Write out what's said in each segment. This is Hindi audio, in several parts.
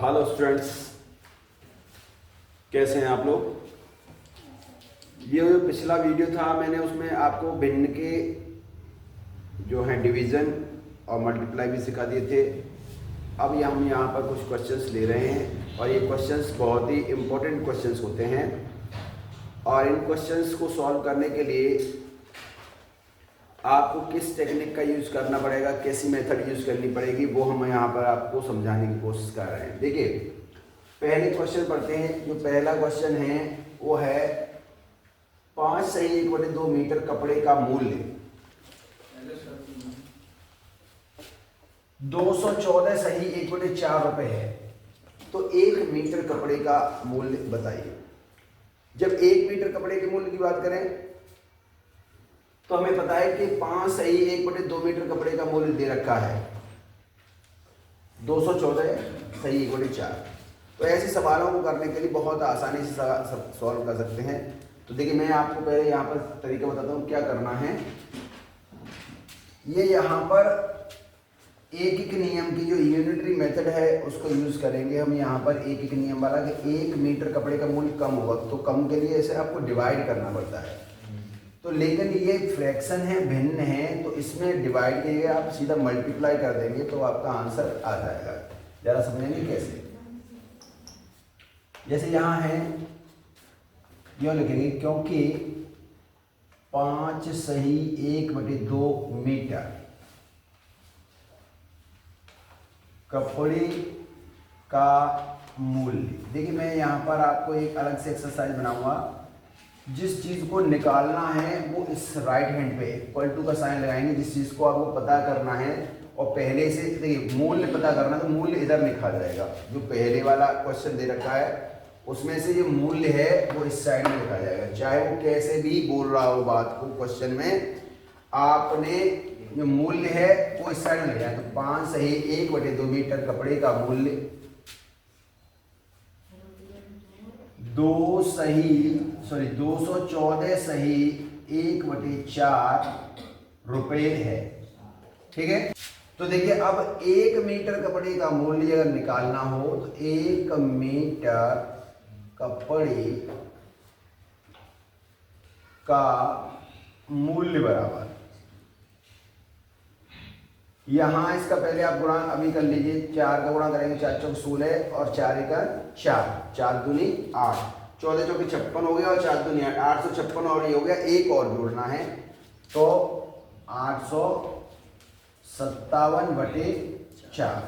हेलो स्टूडेंट्स, कैसे हैं आप लोग। ये जो पिछला वीडियो था मैंने उसमें आपको भिन्न के जो है डिवीज़न और मल्टीप्लाई भी सिखा दिए थे। अब हम यहाँ पर कुछ क्वेश्चंस ले रहे हैं और ये क्वेश्चंस बहुत ही इम्पोर्टेंट क्वेश्चंस होते हैं और इन क्वेश्चंस को सॉल्व करने के लिए आपको किस टेक्निक का यूज़ करना पड़ेगा, कैसी मेथड यूज़ करनी पड़ेगी, वो हम यहाँ पर आपको समझाने की कोशिश कर रहे हैं। देखिए, पहले क्वेश्चन पढ़ते हैं। जो पहला क्वेश्चन है वो है 5 सही 1/2 मीटर कपड़े का मूल्य 214 सही 1/4 रुपये है, तो 1 मीटर कपड़े का मूल्य बताइए। जब 1 मीटर कपड़े के मूल्य की बात करें तो हमें पता है कि 5 सही 1/2 मीटर कपड़े का मूल्य दे रखा है 214 सही 1/4। तो ऐसे सवालों को करने के लिए बहुत आसानी से सॉल्व कर सकते हैं। तो देखिए, मैं आपको पहले यहाँ पर तरीका बताता हूँ क्या करना है। ये यहाँ पर एक एक नियम की जो यूनिटरी मेथड है उसको यूज करेंगे हम यहाँ पर। एक एक नियम वाला कि 1 मीटर कपड़े का मूल्य कम होगा, तो कम के लिए ऐसे आपको डिवाइड करना पड़ता है। तो लेकिन ये फ्रैक्शन है, भिन्न है, तो इसमें डिवाइड कीजिएगा, आप सीधा मल्टीप्लाई कर देंगे तो आपका आंसर आ जाएगा। जरा समझेंगे कैसे। जैसे यहाँ है, यूँ लिखेंगे क्योंकि 5 सही 1/2 मीटर कपड़े का मूल्य। देखिए, मैं यहाँ पर आपको एक अलग से एक्सरसाइज बनाऊंगा। जिस चीज़ को निकालना है वो इस राइट हैंड पे इक्वल टू का साइन लगाएंगे। जिस चीज़ को आपको पता करना है और पहले से देखिए मूल्य पता करना, तो मूल्य इधर लिखा जाएगा। जो पहले वाला क्वेश्चन दे रखा है उसमें से जो मूल्य है वो इस साइड में लिखा जाएगा। चाहे वो कैसे भी बोल रहा हो बात को क्वेश्चन में, आपने जो मूल्य है वो इस साइड में लिखा है। तो 5 सही 1/2 मीटर कपड़े का मूल्य 214 सही 1/4 रुपये है। ठीक है। तो देखिए, अब 1 मीटर कपड़े का मूल्य अगर निकालना हो तो 1 मीटर कपड़े का मूल्य बराबर, यहां इसका पहले आप गुणा अभी कर लीजिए। 4 का गुणा करेंगे, 4 चौक 16 और 4 एक 4, 4 दूनी 8, 14 चौके 56 हो गया और 4 दूनी 8, 856 और ये हो गया। एक और जोड़ना है तो 857/4।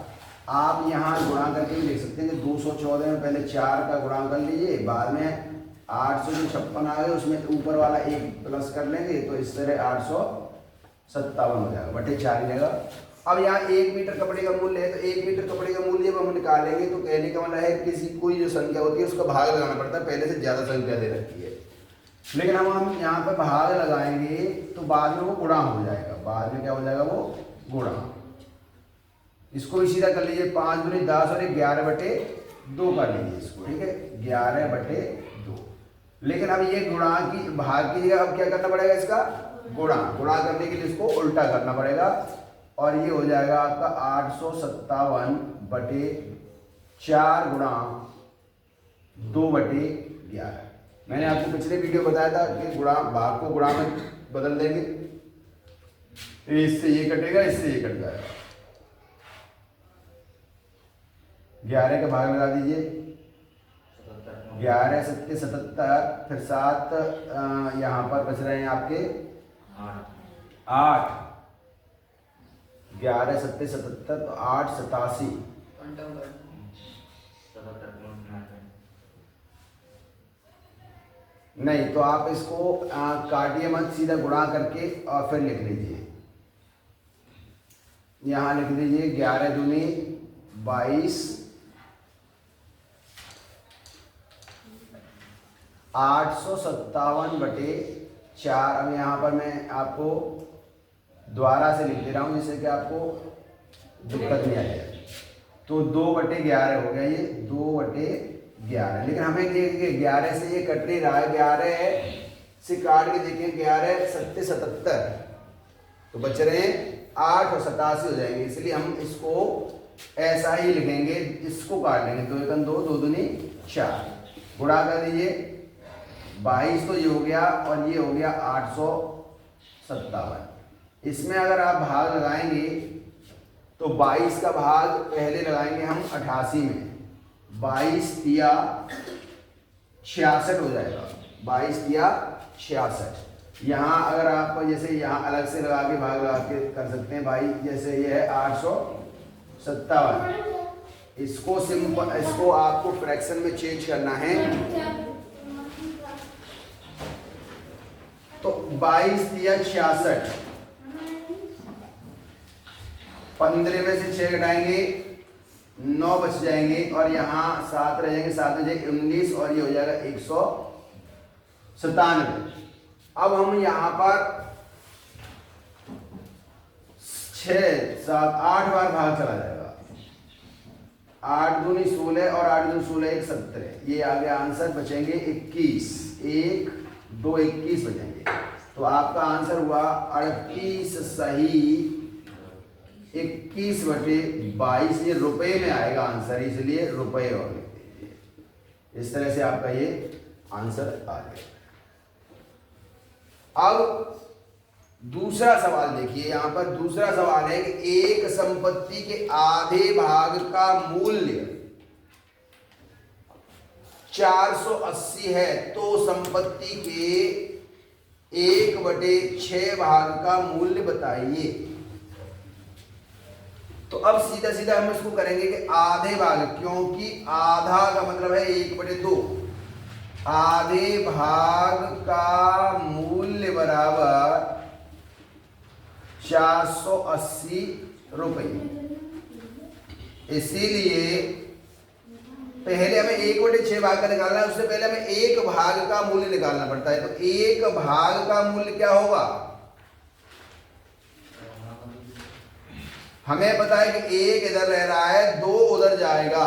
आप यहाँ गुणा करके भी लिख सकते हैं कि 214 में पहले 4 का गुणा कर लीजिए, बाद में 856 आ गए, उसमें ऊपर वाला 1 प्लस कर लेंगे, तो इस तरह 857 हो जाएगा, बटे 4 ही रहेगा। अब यहाँ 1 मीटर कपड़े का मूल्य है, तो 1 मीटर कपड़े का मूल्य जब हम निकालेंगे तो कहने का मतलब है किसी कोई जो संख्या होती है उसका भाग लगाना पड़ता है। पहले से ज़्यादा संख्या दे रखी है, लेकिन हम यहाँ पर भाग लगाएंगे तो बाद में वो गुणा हो जाएगा। बाद में क्या हो जाएगा, वो गुणा। इसको भी सीधा कर लीजिए, 5 दूनी 10 और 11/2 कर लीजिए इसको। ठीक है, 11/2। लेकिन अब ये गुणा की भाग की जगह अब क्या करना पड़ेगा, इसका गुणा। गुणा करने के लिए इसको उल्टा करना पड़ेगा और ये हो जाएगा आपका 857/4 गुणा 2/11। मैंने आपको पिछले वीडियो बताया था कि गुणा भाग को गुणा में बदल देंगे, इससे ये कटेगा, इससे ये कट जाएगा। 11 का भाग लगा दीजिए, 11 7 77, फिर 7 यहाँ पर बच रहे हैं आपके 8, 11 7 77, तो 8 87। नहीं तो आप इसको काटिए मत, सीधा गुणा करके और फिर लिख लीजिए। यहाँ लिख दीजिए 11 दूनी 22, 857/4। अब यहाँ पर मैं आपको द्वारा से लिख दे रहा हूँ जिससे कि आपको दिक्कत नहीं आएगी। तो 2/11 हो गया, ये 2/11। लेकिन हमें ये 11 से ये कट नहीं रहा है, 11 से काट के देखिए, 11 7 77, तो बच रहे हैं 8 और 87 हो जाएंगे। इसलिए हम इसको ऐसा ही लिखेंगे, इसको काट लेंगे, 2 एकम 2, 2 दूनी 4, गुणा कर दीजिए 22 तो ये हो गया और ये हो गया 857। इसमें अगर आप भाग लगाएंगे तो 22 का भाग पहले लगाएंगे हम 88 में, 22 तिया 66 हो जाएगा, 22 तिया 66। यहाँ अगर आप जैसे यहाँ अलग से लगा के भाग लगा के कर सकते हैं भाई, जैसे ये है 857, इसको सिंपल, इसको आपको फ्रैक्शन में चेंज करना है तो 22 तिया 66, 15 में से 6 घटाएंगे 9 बच जाएंगे और यहाँ 7 रह जाएंगे, 7 में जाएंगे 19 और ये हो जाएगा 197। अब हम यहाँ पर 6 7 8 बार भाग चला जाएगा, 8 दूनी 16 और 8 दूनी 16 1 17, ये आगे आंसर बचेंगे 21, 1 2 21 बचेंगे। तो आपका आंसर हुआ 38 सही 21/22, ये रुपए में आएगा आंसर, इसलिए रुपए और लिख दीजिए। इस तरह से आपका ये आंसर आ गया। अब दूसरा सवाल देखिए, यहां पर दूसरा सवाल है कि एक संपत्ति के आधे भाग का मूल्य 480 है तो संपत्ति के 1/6 भाग का मूल्य बताइए। तो अब सीधा सीधा हम इसको करेंगे कि आधे भाग, क्योंकि आधा का मतलब है 1/2, आधे भाग का मूल्य बराबर 480 रुपये। इसीलिए पहले हमें 1/6 भाग का निकालना है, उससे पहले हमें एक भाग का मूल्य निकालना पड़ता है। तो एक भाग का मूल्य क्या होगा, हमें पता है कि 1 इधर रह रहा है, 2 उधर जाएगा,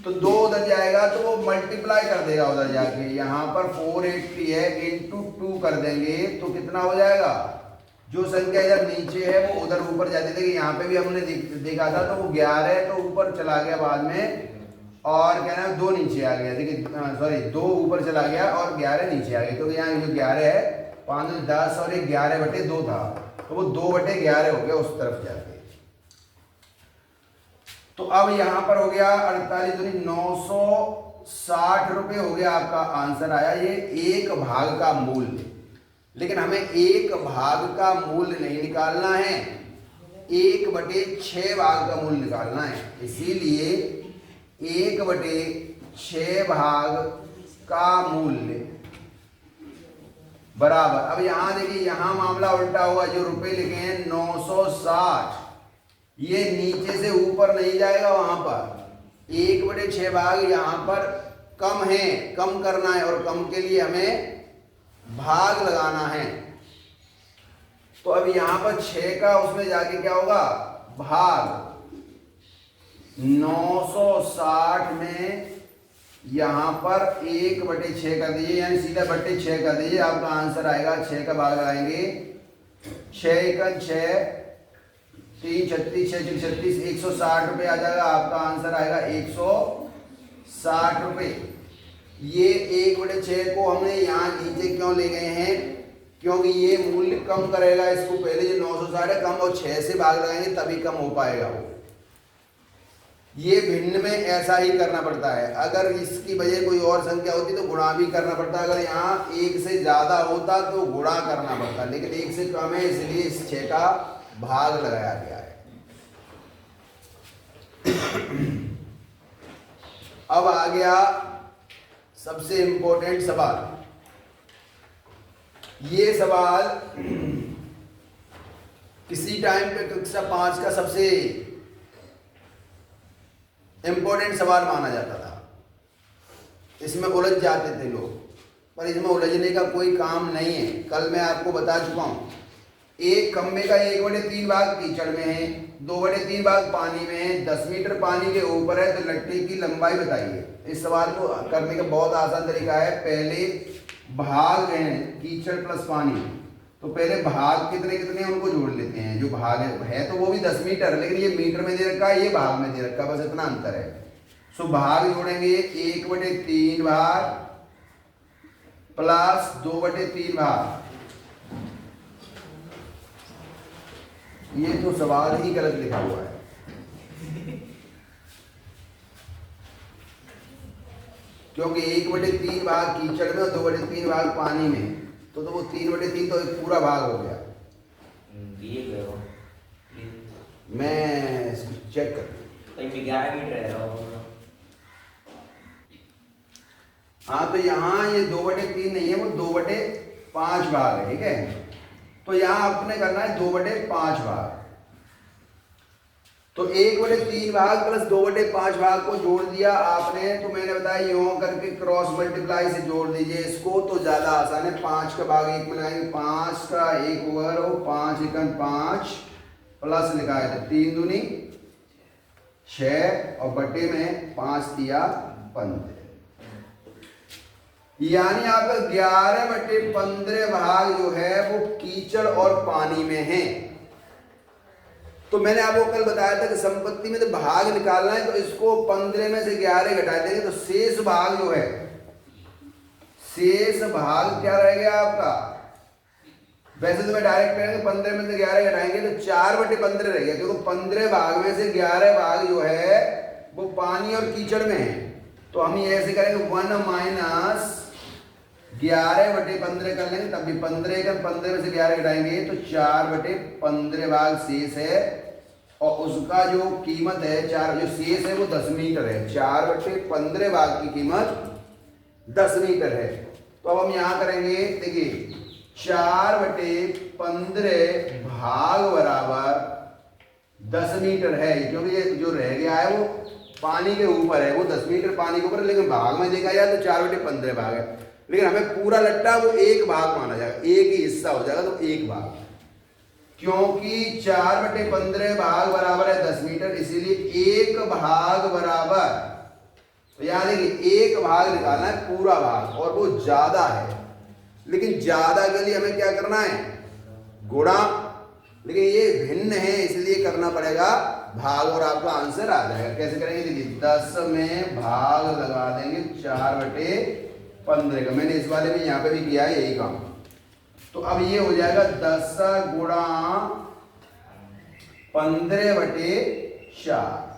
तो 2 उधर जाएगा तो वो मल्टीप्लाई कर देगा उधर जाके। यहां पर 480 है, इंटू 2 कर देंगे तो कितना हो जाएगा, जो संख्या इधर नीचे है वो उधर ऊपर जाती थी। यहाँ पे भी हमने देखा था, तो वो 11 तो ऊपर चला गया बाद में, और क्या नाम 2 नीचे आ गया, देखिए सॉरी 2 ऊपर चला गया और 11 नीचे आ गया, क्योंकि यहाँ जो 11 है 5 10 और 11/2 था, तो वो 2/11 हो गया उस तरफ जाके। तो अब यहां पर हो गया 48 दूनी 960 रुपये हो गया, आपका आंसर आया ये एक भाग का मूल्य। लेकिन हमें एक भाग का मूल्य नहीं निकालना है, 1/6 भाग का मूल्य निकालना है। इसीलिए 1/6 भाग का मूल्य बराबर, अब यहां देखिए यहां मामला उल्टा हुआ, जो रुपए लिखे हैं 960, ये नीचे से ऊपर नहीं जाएगा, वहां पर 1/6 भाग यहां पर कम है, कम करना है, और कम के लिए हमें भाग लगाना है। तो अब यहां पर 6 का उसमें जाके क्या होगा, भाग 960 में यहां पर 1/6 कर दीजिए, यानी सीधा 6 कर दीजिए, आपका आंसर आएगा 6 का भाग लगाएंगे 6 एकम 6 3 36 6 36 160 रुपये आ जाएगा, आपका आंसर आएगा 160 रुपये। ये 1/6 को हमने यहाँ नीचे क्यों ले गए हैं, क्योंकि ये मूल्य कम करेगा इसको, पहले जो 960 है कम, और 6 से भाग लगाएंगे तभी कम हो पाएगा वो। ये भिन्न में ऐसा ही करना पड़ता है, अगर इसकी वजह कोई और संख्या होती तो गुणा भी करना पड़ता, अगर यहाँ 1 से ज्यादा होता तो गुणा करना पड़ता, लेकिन 1 से कम है इसलिए इस 6 का भाग लगाया गया है। अब आ गया सबसे इंपॉर्टेंट सवाल। ये सवाल किसी टाइम पे कक्षा 5 का सबसे इंपॉर्टेंट सवाल माना जाता था, इसमें उलझ जाते थे लोग, पर इसमें उलझने का कोई काम नहीं है। कल मैं आपको बता चुका हूं, एक खंबे का 1/3 भाग कीचड़ में है, 2/3 भाग पानी में है, 10 मीटर पानी के ऊपर है, तो लट्टे की लंबाई बताइए। इस सवाल को करने का बहुत आसान तरीका है, पहले भाग है कीचड़ प्लस पानी, तो पहले भाग कितने कितने हैं उनको जोड़ लेते हैं। जो भाग है तो वो भी 10 मीटर, लेकिन ये मीटर में दे रखा है, ये भाग में दे रखा है, बस इतना अंतर है। सो भाग जोड़ेंगे 1/3 भाग प्लस 2/3 भाग। ये तो सवाल ही गलत लिखा हुआ है। क्योंकि 1/3 भाग कीचड़ में और 2/3 भाग पानी में, तो वो 3/3 तो एक पूरा भाग हो गया। मैं चेक कर, हाँ तो यहाँ ये 2/3 नहीं है, वो 2/5 भाग है, ठीक है। तो यहाँ आपने करना है 2/5 भाग। तो 1/3 भाग प्लस 2/5 भाग को जोड़ दिया आपने, तो मैंने बताया यूं करके क्रॉस मल्टीप्लाई से जोड़ दीजिए इसको, तो ज्यादा आसान है। 5 का भाग 1 में लगाएंगे, 5 का 1 ओवर हो, 5 एकम 5 प्लस लिखा है तो 3 दूनी 6 और बटे में 5 दिया 15, यानी आपका 11/15 भाग जो है वो कीचड़ और पानी में है। तो मैंने आपको कल बताया था कि संपत्ति में तो भाग निकालना है, तो इसको 15 में से 11 घटा देंगे तो शेष भाग जो है, शेष भाग क्या रह गया आपका। वैसे तो मैं डायरेक्ट करेंगे 15 में से 11 घटाएंगे तो 4/15 रह गया, क्योंकि 15 भाग में से 11 भाग जो है वो पानी और कीचड़ में है। तो हम ये ऐसे करेंगे 1 माइनस 11/15 कर लेंगे, तब भी 15 का 15 में से 11 घटाएंगे तो 4/15 भाग शेष है, और उसका जो कीमत है 4 जो शेष है वो 10 मीटर है। 4/15 भाग की कीमत 10 मीटर है। तो अब हम यहाँ करेंगे, देखिए 4/15 भाग बराबर 10 मीटर है, क्योंकि ये जो रह गया है वो पानी के ऊपर है, वो 10 मीटर पानी के ऊपर है, लेकिन भाग में देखा जाए तो 4/15 भाग है, लेकिन हमें पूरा लट्टा वो एक भाग माना जाएगा, एक ही हिस्सा हो जाएगा, तो एक भाग। क्योंकि 4/15 भाग बराबर है 10 मीटर, इसीलिए एक भाग बराबर, तो यहां देखिए एक भाग निकालना है पूरा भाग, और वो ज्यादा है, लेकिन ज्यादा के लिए हमें क्या करना है, गुणा, लेकिन ये भिन्न है इसलिए करना पड़ेगा भाग, और आपका आंसर आ जाएगा। कैसे करेंगे, देखिए 10 में भाग लगा देंगे 4/15 का। मैंने इस वाले में यहाँ पे भी किया है यही काम। तो अब ये हो जाएगा 10 गुणा 15/4।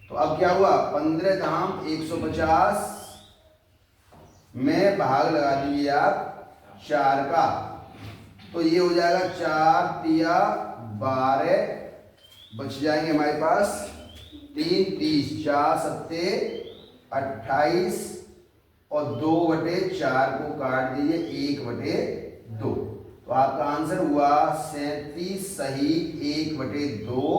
तो अब क्या हुआ, 15 धाम 150 में भाग लगा दीजिए आप 4 का, तो ये हो जाएगा 4 तिया 12, बच जाएंगे हमारे पास 3 30, 4 सत्ते 28, और 2/4 को काट दीजिए 1/2, तो आपका आंसर हुआ 37 सही 1/2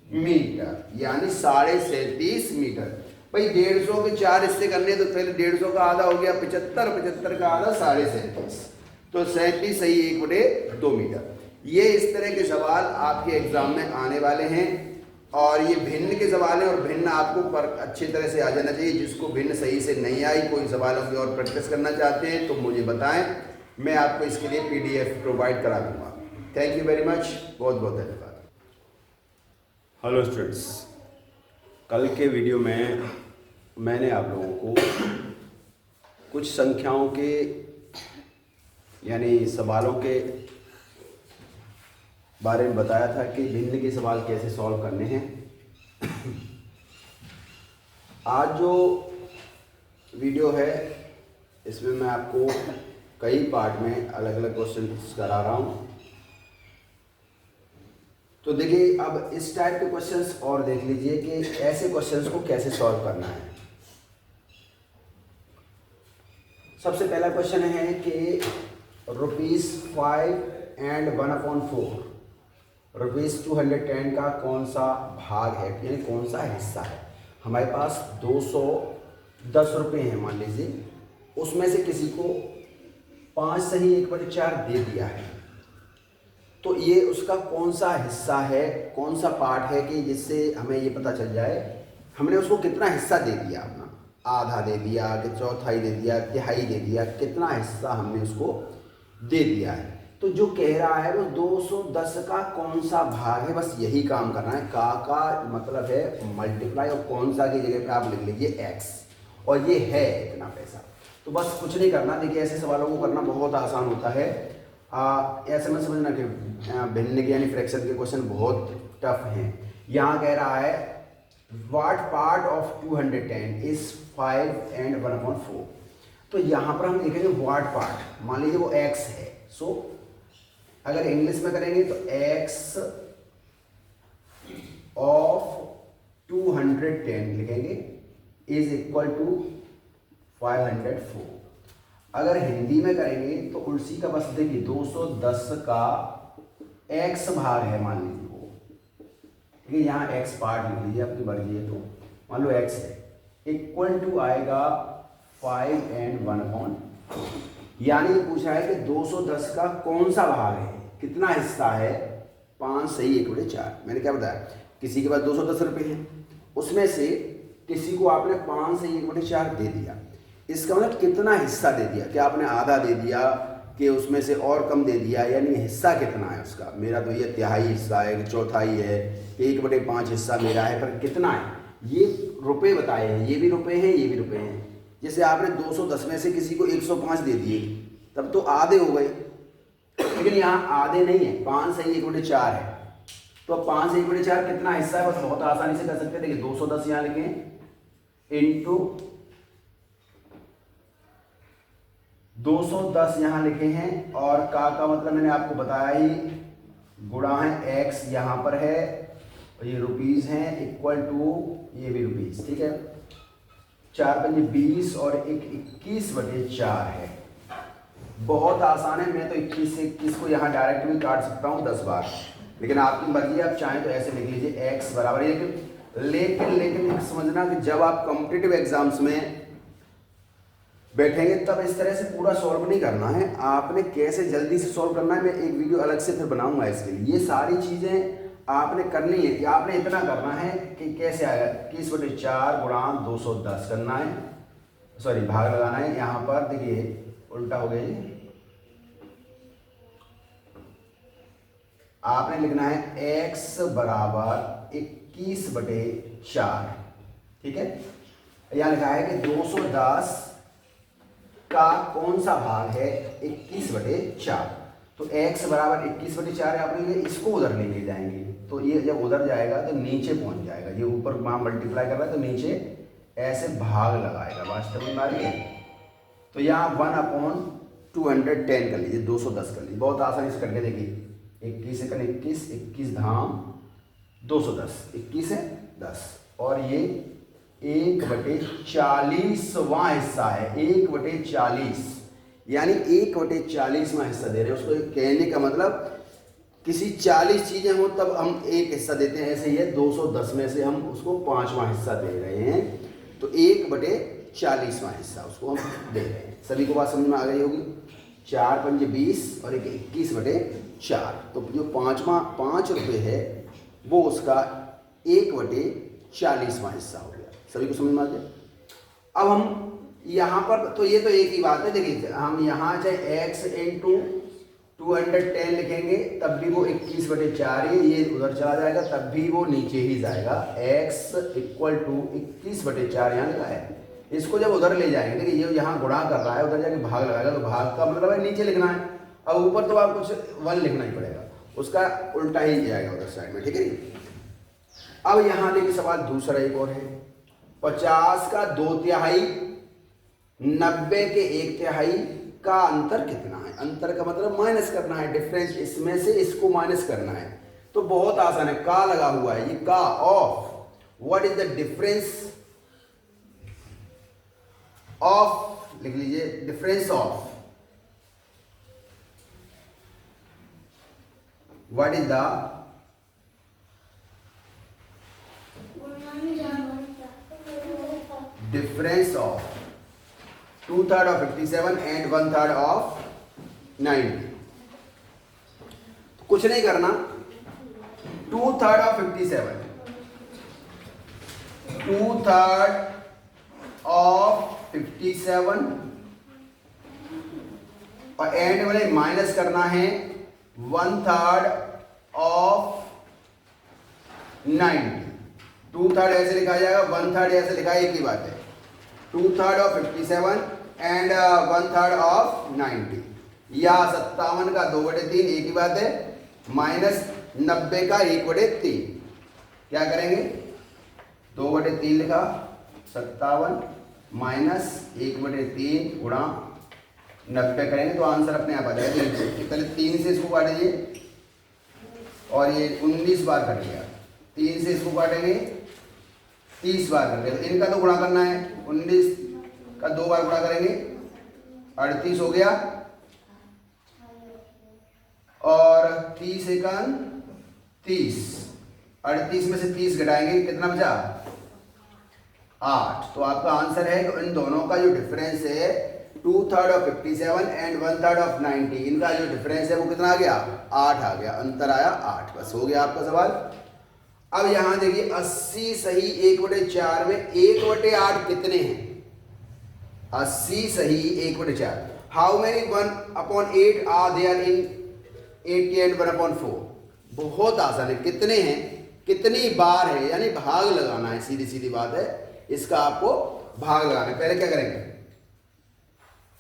मीटर, यानी 37.5 मीटर। भाई 150 के 4 हिस्से करने, तो पहले 150 का आधा हो गया 75, 75 का आधा 37.5, तो 37 सही 1/2 मीटर। ये इस तरह के सवाल आपके एग्जाम में आने वाले हैं, और ये भिन्न के सवाल हैं, और भिन्न आपको पर अच्छी तरह से आ जाना चाहिए। जिसको भिन्न सही से नहीं आई, कोई सवालों की और प्रैक्टिस करना चाहते हैं तो मुझे बताएं, मैं आपको इसके लिए PDF प्रोवाइड करा दूंगा। थैंक यू वेरी मच, बहुत बहुत धन्यवाद। हेलो स्टूडेंट्स, कल के वीडियो में मैंने आप लोगों को कुछ संख्याओं के यानी सवालों के बारे में बताया था कि भिन्न के सवाल कैसे सॉल्व करने हैं। आज जो वीडियो है इसमें मैं आपको कई पार्ट में अलग अलग क्वेश्चन करा रहा हूँ। तो देखिए, अब इस टाइप के क्वेश्चंस और देख लीजिए कि ऐसे क्वेश्चंस को कैसे सॉल्व करना है। सबसे पहला क्वेश्चन है कि ₹5 and 1/4 ₹210 का कौन सा भाग है, यानी कौन सा हिस्सा है। हमारे पास 210 रुपये हैं मान लीजिए, उसमें से किसी को 5 सही 1/4 दे दिया है, तो ये उसका कौन सा हिस्सा है, कौन सा पार्ट है कि जिससे हमें ये पता चल जाए हमने उसको कितना हिस्सा दे दिया, अपना आधा दे दिया कि चौथाई दे दिया, तिहाई दे दिया, कितना हिस्सा हमने उसको दे दिया है। तो जो कह रहा है वो 210 का कौन सा भाग है, बस यही काम करना है। का मतलब है मल्टीप्लाई और कौन सा की जगह पे आप लिख लीजिए x, और ये है इतना पैसा। तो बस कुछ नहीं करना। देखिए ऐसे सवालों को करना बहुत आसान होता है। ऐसे में समझना कि भिन्न के यानी फ्रैक्शन के क्वेश्चन बहुत टफ हैं। यहाँ कह रहा है what part of 210 is 5 and 1/4। तो यहाँ पर हम लिखेंगे व्हाट पार्ट, मान लीजिए वो x है। सो अगर इंग्लिश में करेंगे तो x ऑफ 210 लिखेंगे इज इक्वल टू 504। अगर हिंदी में करेंगे तो उसी का बस देखिए 210 का x भाग है, मान लीजिए वो, ठीक है, यहाँ x पार्ट लिख लीजिए, आपकी मर्जी है। तो मान लो x है, इक्वल टू आएगा 5 and 1/4। यानी ये पूछा है कि 210 का कौन सा भाग है, कितना हिस्सा है, 5 सही 1/4। मैंने क्या बताया, किसी के पास 210 रुपये हैं, उसमें से किसी को आपने 5 सही 1/4 दे दिया। इसका मतलब कितना हिस्सा दे दिया, क्या आपने आधा दे दिया कि उसमें से और कम दे दिया, यानी हिस्सा कितना है उसका। मेरा तो ये तिहाई हिस्सा है, चौथाई है, 1/5 हिस्सा मेरा है, पर कितना है ये रुपए बताए हैं, ये भी रुपए हैं, ये भी रुपए हैं। जैसे आपने 210 में से किसी को 105 दे दिए, तब तो आधे हो गए, लेकिन यहाँ आधे नहीं है, 5 सही 1/4 है। तो 5 सही 1/4 कितना हिस्सा है, बस बहुत आसानी से कर सकते हैं। देखिए 210 यहाँ लिखें इंटू 210 यहाँ लिखे हैं, और का मतलब मैंने आपको बताया ही, गुणा है x यहाँ पर है, और ये रुपीज़ हैं, इक्वल टू ये भी रुपीज़, ठीक है। 4 पंजे 20 और 21/4 है। बहुत आसान है, मैं तो 21 से 21 को यहाँ डायरेक्ट भी काट सकता हूँ 10 बार, लेकिन आपकी मर्जी है, आप चाहें तो ऐसे लिख लीजिए x बराबर। लेकिन समझना कि जब आप कॉम्पिटिटिव एग्जाम्स में बैठेंगे तब इस तरह से पूरा सॉल्व नहीं करना है, आपने कैसे जल्दी से सॉल्व करना है, मैं एक वीडियो अलग से फिर बनाऊंगा इसके लिए। ये सारी चीज़ें आपने करनी है, आपने इतना करना है कि कैसे आएगा, 21/4 गुणा 210 करना है, सॉरी भाग लगाना है। यहाँ पर देखिए उल्टा हो गया जी, आपने लिखना है x बराबर 21/4, ठीक है। यहाँ लिखा है कि 210 का कौन सा भाग है, 21/4। तो x बराबर 21/4 है, आपने इसको उधर लेके जाएंगे, तो ये जब उधर जाएगा तो नीचे पहुंच जाएगा। ये ऊपर वहाँ मल्टीप्लाई कर रहा है तो नीचे ऐसे भाग लगाएगा, वास्तव में आ रही है। तो यहाँ 1/210 कर लीजिए, 210 कर लीजिए, बहुत आसानी से करके देखिए। 21 से 21, 21 धाम 210, 21 है 10, और ये 1/40वां हिस्सा है, 1/40, यानी 1/40वां हिस्सा दे रहे हैं। उसको कहने का मतलब किसी 40 चीजें हो तब हम एक हिस्सा देते हैं, ऐसे ही है 210 में से हम उसको 5वां हिस्सा दे रहे हैं, तो 1/40वां हिस्सा उसको हम दे रहे हैं। सभी को बात समझ में आ गई होगी। 4 पंजे 20 और 21/4, तो जो 5 रुपये है वो उसका 1/40वां हिस्सा हो गया। सभी को समझ में आ गया। अब हम यहाँ पर, तो ये तो एक ही बात है। देखिए हम यहाँ चाहे x इंटू 210 लिखेंगे तब भी वो 21/4 है, ये उधर चला जाएगा तब भी वो नीचे ही जाएगा। x इक्वल टू 21/4 यहाँ लिखा है, इसको जब उधर ले जाएंगे, देखिए ये यहाँ गुणा कर रहा है, उधर जाके भाग लगाएगा, तो भाग का मतलब है नीचे लिखना है। अब ऊपर तो आप कुछ 1 लिखना ही पड़ेगा, उसका उल्टा ही जाएगा उधर साइड में, ठीक है। अब यहाँ देखिए सवाल दूसरा एक और है, 50 का 2/3, 90 के 1/3 का अंतर कितना है। अंतर का मतलब माइनस करना है, डिफरेंस, इसमें से इसको माइनस करना है। तो बहुत आसान है, का लगा हुआ है, ये का of what is the difference of, लिख लीजिए difference of what is the difference of 2/3 of 57 and 1/3 of 90। कुछ नहीं करना, 2/3 of 57, 2/3 of 57 और एंड वाले माइनस करना है 1/3 ऑफ 90। 2/3 ऐसे लिखा जाएगा, 1/3 ऐसे लिखा है, एक ही बात है। 2/3 ऑफ 57 एंड 1/3 ऑफ 90, या 57 का 2/3 एक ही बात है, माइनस 90 का 1/3। क्या करेंगे, 2/3 लिखा, 57 माइनस 1/3 गुणा 90 करेंगे तो आंसर अपने आप आ जाएगा। पहले 3 से इसको काट दीजिए और ये 19 बार कट गया। 3 से इसको काटेंगे 30 बार कट गया, तो इनका तो गुणा करना है। 19 का 2 बार गुणा करेंगे 38 हो गया, और 30 एकम 30, 38 में से 30 घटाएंगे कितना बचा, 8। तो आपका आंसर है कि इन दोनों का जो डिफरेंस है 2/3 ऑफ 57 एंड 1/3 ऑफ 90, इनका जो डिफरेंस है वो कितना आ गया, 8 आ गया, अंतर आया 8। बस हो गया आपका सवाल। अब यहां देखिए 80 सही 1/4 में 1/8 कितने हैं, 80 सही 1/4, how many 1/8 are there in 80 and 1/4। बहुत आसान है, कितने हैं, कितनी बार है, यानी भाग लगाना है, सीधी सीधी बात है, इसका आपको भाग लगाना है। पहले क्या करेंगे,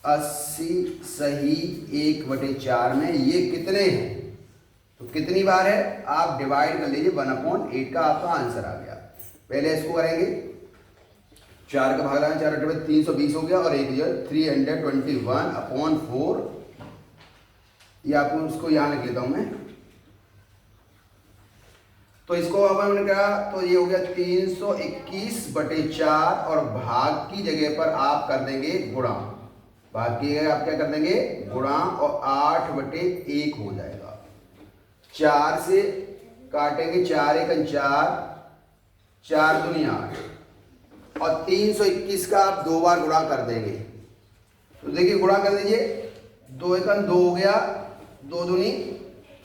80 सही 1/4 में ये कितने हैं, तो कितनी बार है आप डिवाइड कर लीजिए, 1/8 का आपका आंसर आ गया। पहले इसको करेंगे, 4 का भाग लगाना, 4 × 320 हो गया, और 321/4, ये आपको उसको यहां लिख लेता हूं मैं। तो इसको अब हमने कहा, तो ये हो गया 321/4, और भाग की जगह पर आप कर देंगे गुणा, भाग की जगह आप क्या कर देंगे, गुणा, और 8/1 हो जाएगा। 4 से काटेंगे, 4 एकम 4, 4 दूनी 8, और 321 का आप 2 बार गुणा कर देंगे। तो देखिए गुणा कर दीजिए, 2 एकम 2 हो गया, 2 दूनी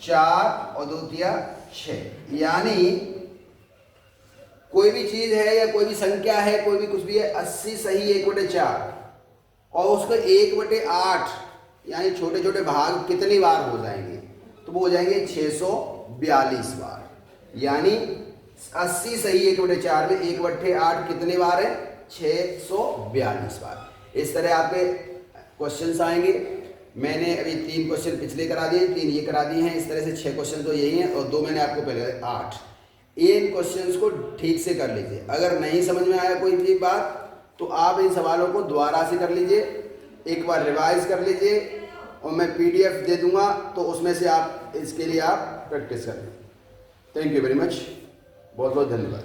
4, और 2 तिया 6, यानी कोई भी चीज है या कोई भी संख्या है, कोई भी कुछ भी है, 80 सही 1/4, और उसको 1/8 यानी छोटे छोटे भाग कितनी बार हो जाएंगे, तो वो हो जाएंगे 642 बार। यानी 80 सही 1/4 में 1/8 कितनी बार है, 642 बार। इस तरह आपके क्वेश्चंस आएंगे। मैंने अभी 3 क्वेश्चन पिछले करा दिए, 3 ये करा दिए हैं, इस तरह से 6 क्वेश्चन तो यही हैं, और 2 मैंने आपको पहले 8। इन क्वेश्चंस को ठीक से कर लीजिए। अगर नहीं समझ में आया कोई भी बात तो आप इन सवालों को दोबारा से कर लीजिए, एक बार रिवाइज कर लीजिए, और मैं PDF दे दूंगा, तो उसमें से आप इसके लिए आप प्रैक्टिस कर लें। थैंक यू वेरी मच, बहुत बहुत धन्यवाद।